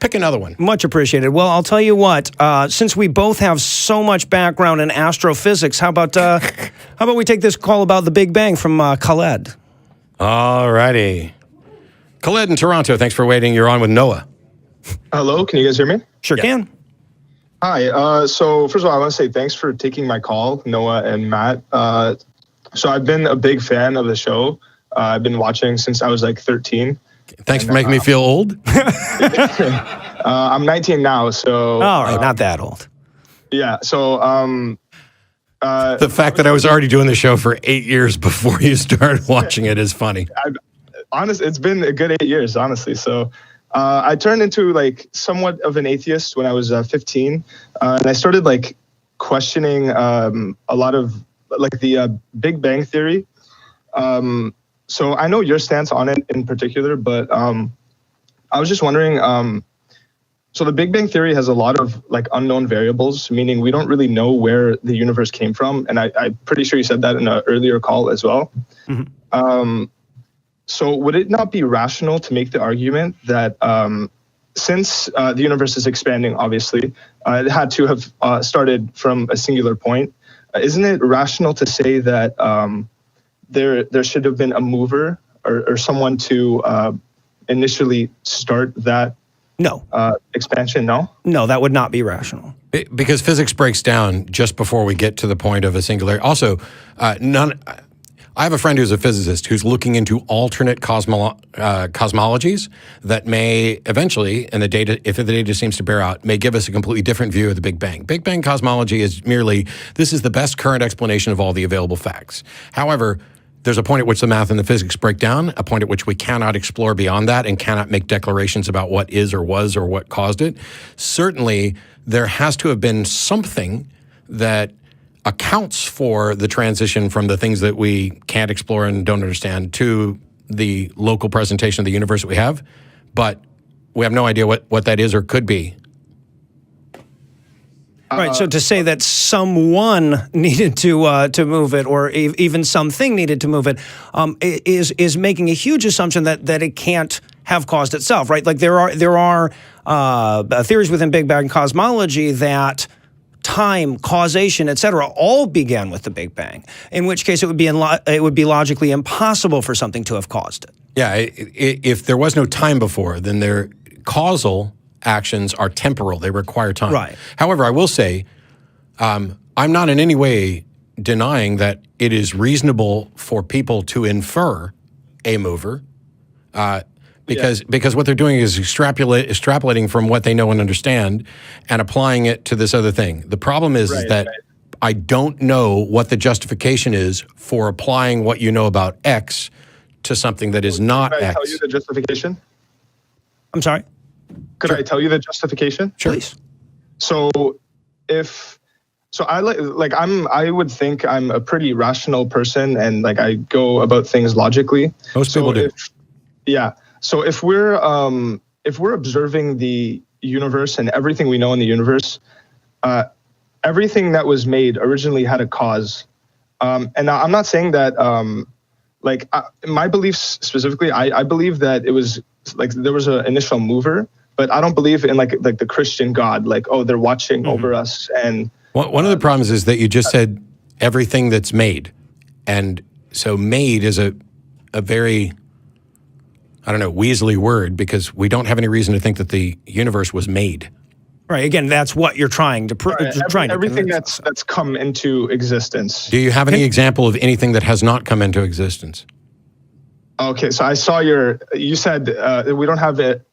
Pick another one. Much appreciated. Well, I'll tell you what. Since we both have so much background in astrophysics, how about we take this call about the Big Bang from Khaled? All righty. Khaled in Toronto, thanks for waiting. You're on with Noah. Hello, can you guys hear me? Sure can. Hi. So first of all, I want to say thanks for taking my call, Noah and Matt. So I've been a big fan of the show. I've been watching since I was like 13. Thanks for making me feel old. I'm 19 now, so... All right, not that old. Yeah, so... the fact that I was already doing the show for 8 years before you started watching it is funny. Honestly, it's been a good 8 years, honestly. So I turned into like somewhat of an atheist when I was 15. And I started like questioning a lot of like the Big Bang Theory. So I know your stance on it in particular, but I was just wondering, so the Big Bang Theory has a lot of like unknown variables, meaning we don't really know where the universe came from. And I'm pretty sure you said that in an earlier call as well. Mm-hmm. So would it not be rational to make the argument that since the universe is expanding, obviously, it had to have started from a singular point. Isn't it rational to say that there should have been a mover or someone to initially start that expansion? No, that would not be rational. Because physics breaks down just before we get to the point of a singularity. Also, I have a friend who's a physicist who's looking into alternate cosmologies that may eventually, and if the data seems to bear out, may give us a completely different view of the Big Bang. Big Bang cosmology is merely, this is the best current explanation of all the available facts. However, there's a point at which the math and the physics break down, a point at which we cannot explore beyond that and cannot make declarations about what is or was or what caused it. Certainly, there has to have been something that accounts for the transition from the things that we can't explore and don't understand to the local presentation of the universe that we have, but we have no idea what that is or could be. Right, so to say that someone needed to move it, or even something needed to move it, is making a huge assumption that it can't have caused itself, right? Like there are theories within Big Bang cosmology that time, causation, etc., all began with the Big Bang. In which case, it would be logically impossible for something to have caused it. Yeah, if there was no time before, then their causal actions are temporal. They require time. Right. However, I will say, I'm not in any way denying that it is reasonable for people to infer a mover, because what they're doing is extrapolating from what they know and understand and applying it to this other thing. The problem is that I don't know what the justification is for applying what you know about X to something that is not X. Can I tell you the justification? I'm sorry? Could I tell you the justification? Sure. Please. So I would think I'm a pretty rational person and like I go about things logically. Most people do. So if we're observing the universe and everything we know in the universe, everything that was made originally had a cause. And now I'm not saying that my beliefs specifically, I believe that it was like there was an initial mover, but I don't believe in like the Christian God, like, oh, they're watching over us. And one of the problems is that you just said everything that's made. And so made is a very, I don't know, weaselly word, because we don't have any reason to think that the universe was made. Right. Again, that's what you're trying to prove. Everything that's come into existence. Do you have any example of anything that has not come into existence? Okay, so I saw you said we don't have it.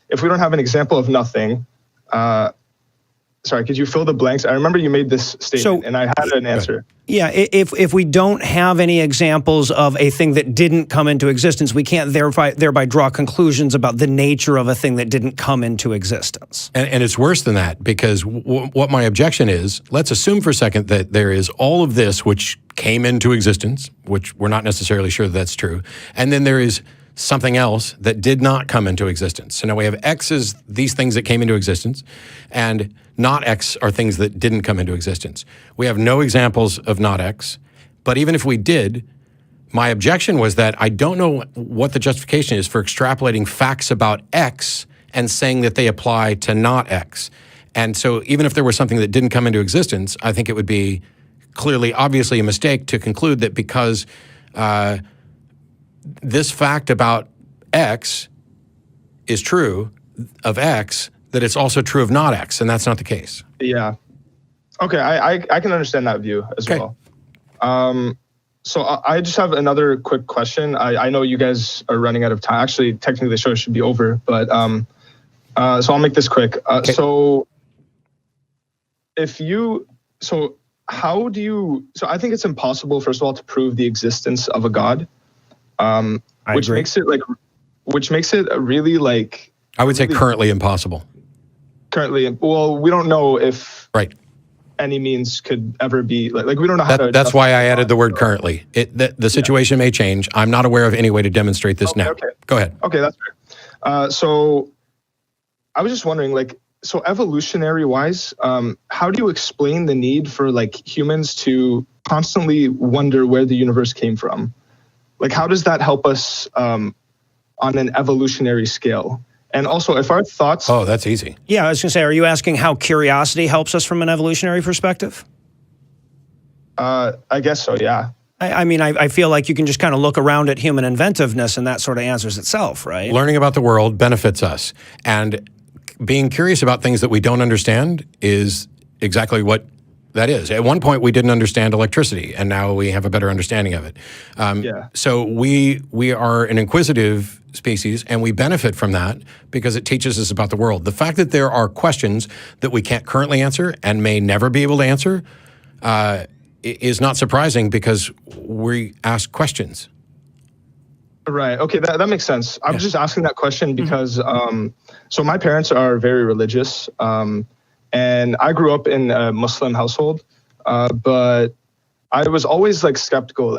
If we don't have an example of nothing, sorry, could you fill the blanks? I remember you made this statement, and I had an answer. Yeah, if we don't have any examples of a thing that didn't come into existence, we can't thereby draw conclusions about the nature of a thing that didn't come into existence. And it's worse than that, because what my objection is, let's assume for a second that there is all of this which came into existence, which we're not necessarily sure that's true, and then there is something else that did not come into existence. So now we have X is these things that came into existence, and not X are things that didn't come into existence. We have no examples of not X, but even if we did, my objection was that I don't know what the justification is for extrapolating facts about X and saying that they apply to not X. And so even if there was something that didn't come into existence, I think it would be clearly, obviously a mistake to conclude that because this fact about X is true of X, that it's also true of not X, and that's not the case. Yeah. Okay, I can understand that view as well. So I just have another quick question. I know you guys are running out of time. Actually, technically the show should be over, but so I'll make this quick. So how do you? So I think it's impossible, first of all, to prove the existence of a God, which makes it really like. I would say currently impossible. Currently, well, we don't know if right. any means could ever be like we don't know how to. That's why I added the word currently. The situation may change. I'm not aware of any way to demonstrate this now. Okay. Go ahead. Okay, that's fair. So I was just wondering, like, so evolutionary wise, how do you explain the need for like humans to constantly wonder where the universe came from? Like, how does that help us on an evolutionary scale? And also, if our thoughts... Oh, that's easy. Yeah, I was going to say, are you asking how curiosity helps us from an evolutionary perspective? I guess so, yeah. I mean, I feel like you can just kind of look around at human inventiveness and that sort of answers itself, right? Learning about the world benefits us. And being curious about things that we don't understand is exactly what that is. At one point, we didn't understand electricity, and now we have a better understanding of it. So we are an inquisitive species, and we benefit from that because it teaches us about the world. The fact that there are questions that we can't currently answer and may never be able to answer is not surprising because we ask questions. Right. Okay, that makes sense. I was just asking that question because so my parents are very religious, and I grew up in a Muslim household, but I was always like skeptical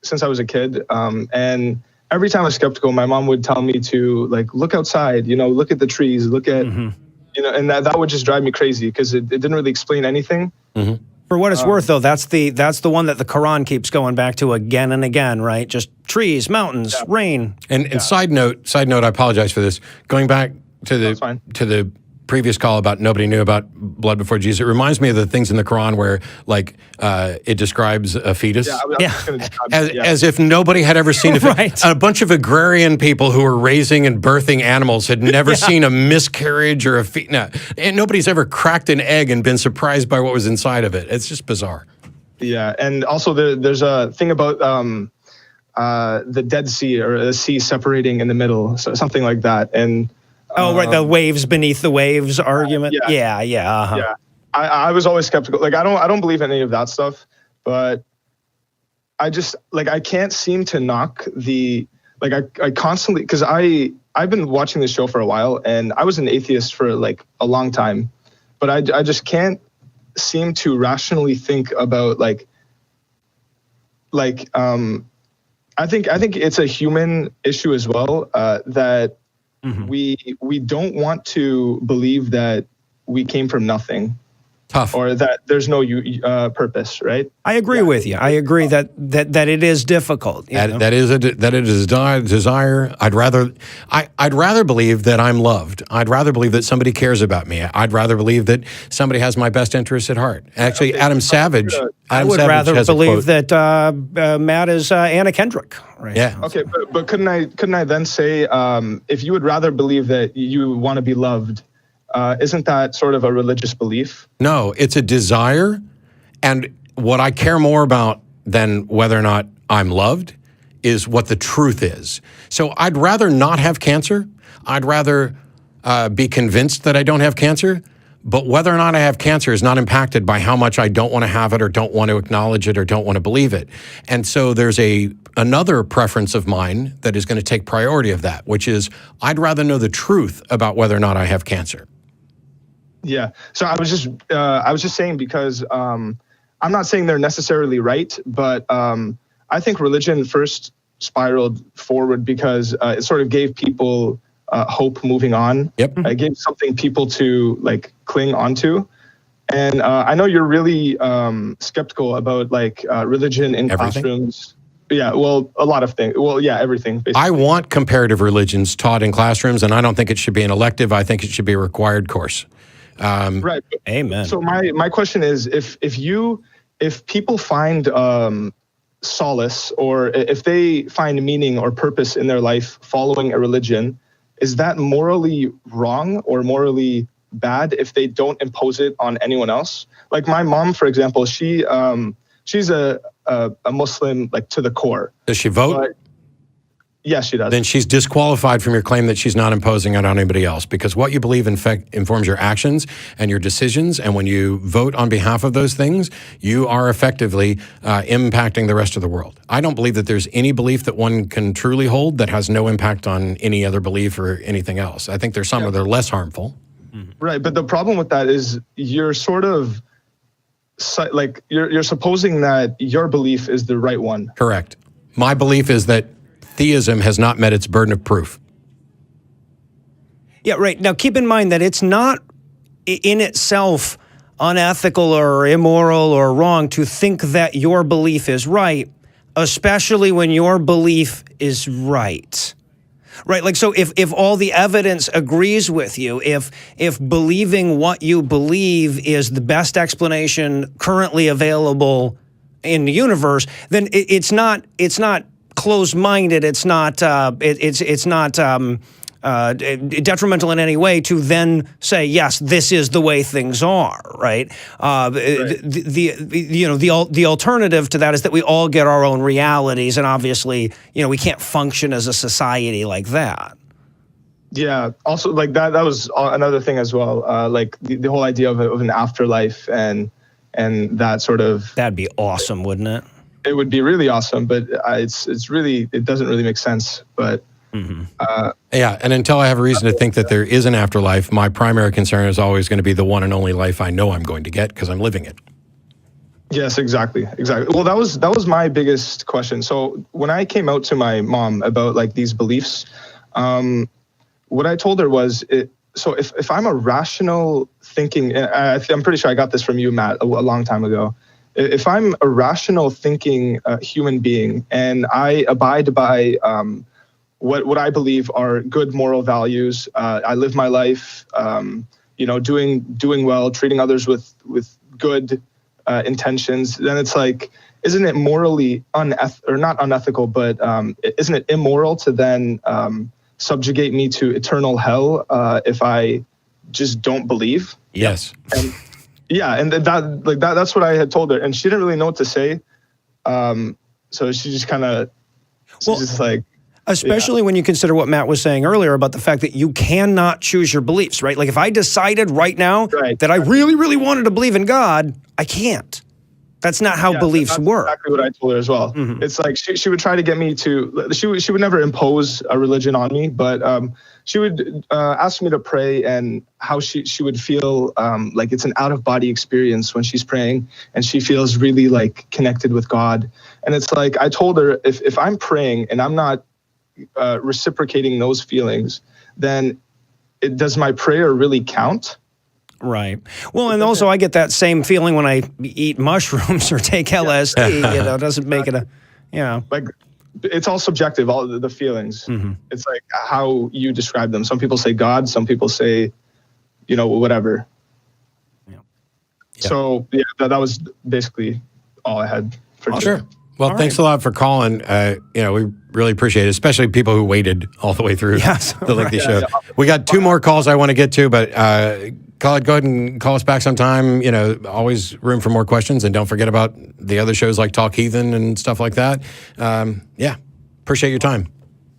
since I was a kid, and every time I was skeptical, my mom would tell me to like look outside, look at the trees, look at and that would just drive me crazy because it didn't really explain anything. For what it's worth, though, that's the one that the Quran keeps going back to again and again, right? Just trees, mountains, rain. And side note, I apologize for this. Going back to the previous call about nobody knew about blood before Jesus, it reminds me of the things in the Quran where like it describes a fetus. As if nobody had ever seen a fetus. A bunch of agrarian people who were raising and birthing animals had never seen a miscarriage or a fetus. No, and nobody's ever cracked an egg and been surprised by what was inside of it. It's just bizarre. Yeah, and also there's a thing about the Dead Sea or a sea separating in the middle, so something like that. And the waves beneath the waves argument. Yeah. I was always skeptical. Like I don't believe any of that stuff, but I just like I can't seem to knock the I constantly because I've been watching this show for a while and I was an atheist for like a long time, but I just can't seem to rationally think about I think it's a human issue as well that we don't want to believe that we came from nothing. Tough. Or that there's no purpose, right? I agree with you. I agree that it is difficult. That is a desire. I'd rather believe that I'm loved. I'd rather believe that somebody cares about me. I'd rather believe that somebody has my best interests at heart. Actually, Adam Savage. I would rather believe that Matt is Anna Kendrick. Right? Yeah. Okay, but couldn't I then say if you would rather believe that you want to be loved? Isn't that sort of a religious belief? No, it's a desire. And what I care more about than whether or not I'm loved is what the truth is. So I'd rather not have cancer. I'd rather be convinced that I don't have cancer. But whether or not I have cancer is not impacted by how much I don't want to have it or don't want to acknowledge it or don't want to believe it. And so there's another preference of mine that is going to take priority of that, which is I'd rather know the truth about whether or not I have cancer. Yeah. So I was just saying because I'm not saying they're necessarily right, but I think religion first spiraled forward because it sort of gave people hope moving on. Yep. It gave something people to like cling onto. And I know you're really skeptical about like religion in classrooms. Yeah, well, a lot of things. Well, yeah, everything. Basically. I want comparative religions taught in classrooms, and I don't think it should be an elective. I think it should be a required course. Right. Amen. So my question is, if people find solace, or if they find meaning or purpose in their life following a religion, is that morally wrong or morally bad if they don't impose it on anyone else? Like my mom, for example, she's a Muslim, like, to the core. Does she vote? But, yes, she does. Then she's disqualified from your claim that she's not imposing it on anybody else, because what you believe in fact informs your actions and your decisions. And when you vote on behalf of those things, you are effectively impacting the rest of the world. I don't believe that there's any belief that one can truly hold that has no impact on any other belief or anything else. I think there's some that are less harmful. Right. But the problem with that is you're sort of like you're supposing that your belief is the right one. Correct. My belief is that theism has not met its burden of proof. Yeah, right. Now, keep in mind that it's not in itself unethical or immoral or wrong to think that your belief is right, especially when your belief is right. Right, like, so if all the evidence agrees with you, if believing what you believe is the best explanation currently available in the universe, then it's not closed-minded. It's not detrimental in any way to then say, yes, this is the way things are, right? The alternative to that is that we all get our own realities, and obviously, we can't function as a society like that. Yeah. Also, like that was another thing as well. Like the whole idea of an afterlife and that sort of. That'd be awesome, wouldn't it? It would be really awesome, but it doesn't really make sense. But. Yeah, and until I have a reason to think that there is an afterlife, my primary concern is always going to be the one and only life I know I'm going to get because I'm living it. Yes, exactly. Well, that was my biggest question. So when I came out to my mom about like these beliefs, what I told her was, so if I'm a rational thinking, I'm pretty sure I got this from you, Matt, a long time ago. If I'm a rational thinking human being and I abide by what I believe are good moral values, I live my life, doing well, treating others with good intentions, then it's like, isn't it morally not unethical, but isn't it immoral to then subjugate me to eternal hell if I just don't believe? Yes. And, yeah, and that's what I had told her, and she didn't really know what to say. So she just kind of, just like. Especially when you consider what Matt was saying earlier about the fact that you cannot choose your beliefs, right? Like if I decided right now that I really, really wanted to believe in God, I can't. That's not how beliefs work. Exactly what I told her as well. Mm-hmm. It's like she would try to get me to. She would never impose a religion on me, but she would ask me to pray and how she would feel like it's an out of body experience when she's praying and she feels really like connected with God. And it's like I told her if I'm praying and I'm not reciprocating those feelings, then does my prayer really count? Right. Well, and also I get that same feeling when I eat mushrooms or take LSD. It doesn't make it like it's all subjective. All the feelings. Mm-hmm. It's like how you describe them. Some people say God. Some people say, whatever. Yeah. So that was basically all I had for today. Sure. Well, thanks a lot for calling. We really appreciate it, especially people who waited all the way through the lengthy show. Yeah. We got 2 more calls I want to get to, but Khaled, go ahead and call us back sometime. Always room for more questions, and don't forget about the other shows like Talk Heathen and stuff like that. Appreciate your time.